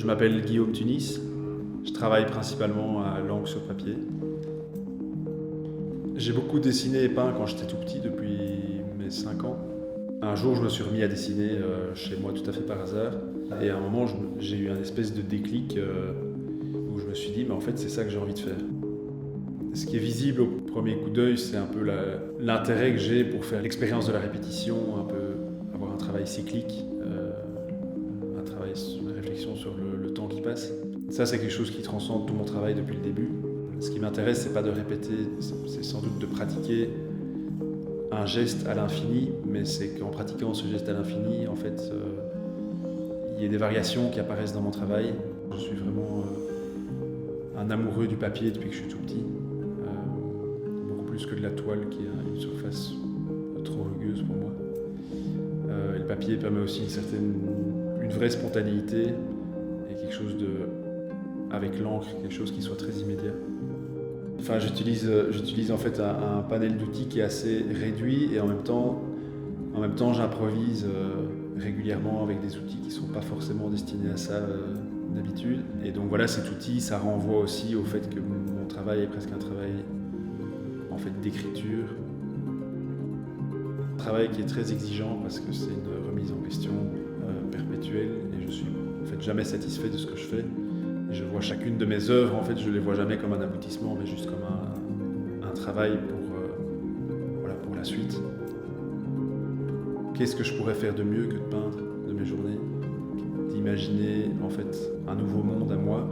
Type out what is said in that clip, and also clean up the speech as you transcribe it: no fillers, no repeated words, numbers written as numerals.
Je m'appelle Guillaume Tunis, je travaille principalement à l'encre sur papier. J'ai beaucoup dessiné et peint quand j'étais tout petit, depuis mes 5 ans. Un jour, je me suis remis à dessiner chez moi tout à fait par hasard. Et à un moment, j'ai eu un espèce de déclic où je me suis dit, mais en fait, c'est ça que j'ai envie de faire. Ce qui est visible au premier coup d'œil, c'est un peu l'intérêt que j'ai pour faire l'expérience de la répétition, un peu avoir un travail cyclique, un travail, une réflexion sur le temps qui passe. Ça, c'est quelque chose qui transcende tout mon travail depuis le début. Ce qui m'intéresse, c'est pas de répéter, c'est sans doute de pratiquer un geste à l'infini, mais c'est qu'en pratiquant ce geste à l'infini, en fait, il y a des variations qui apparaissent dans mon travail. Je suis vraiment un amoureux du papier depuis que je suis tout petit, beaucoup plus que de la toile qui a une surface trop rugueuse pour moi. Et le papier permet aussi une vraie spontanéité et quelque chose avec l'encre, quelque chose qui soit très immédiat. Enfin, j'utilise en fait un panel d'outils qui est assez réduit et en même temps j'improvise régulièrement avec des outils qui ne sont pas forcément destinés à ça d'habitude. Et donc voilà, cet outil, ça renvoie aussi au fait que mon travail est presque un travail en fait d'écriture. Un travail qui est très exigeant parce que c'est une remise en question perpétuelle et je suis en fait jamais satisfait de ce que je fais. Et je vois chacune de mes œuvres, en fait, je les vois jamais comme un aboutissement, mais juste comme un travail pour la suite. Qu'est-ce que je pourrais faire de mieux que de peindre de mes journées, d'imaginer en fait un nouveau monde à moi,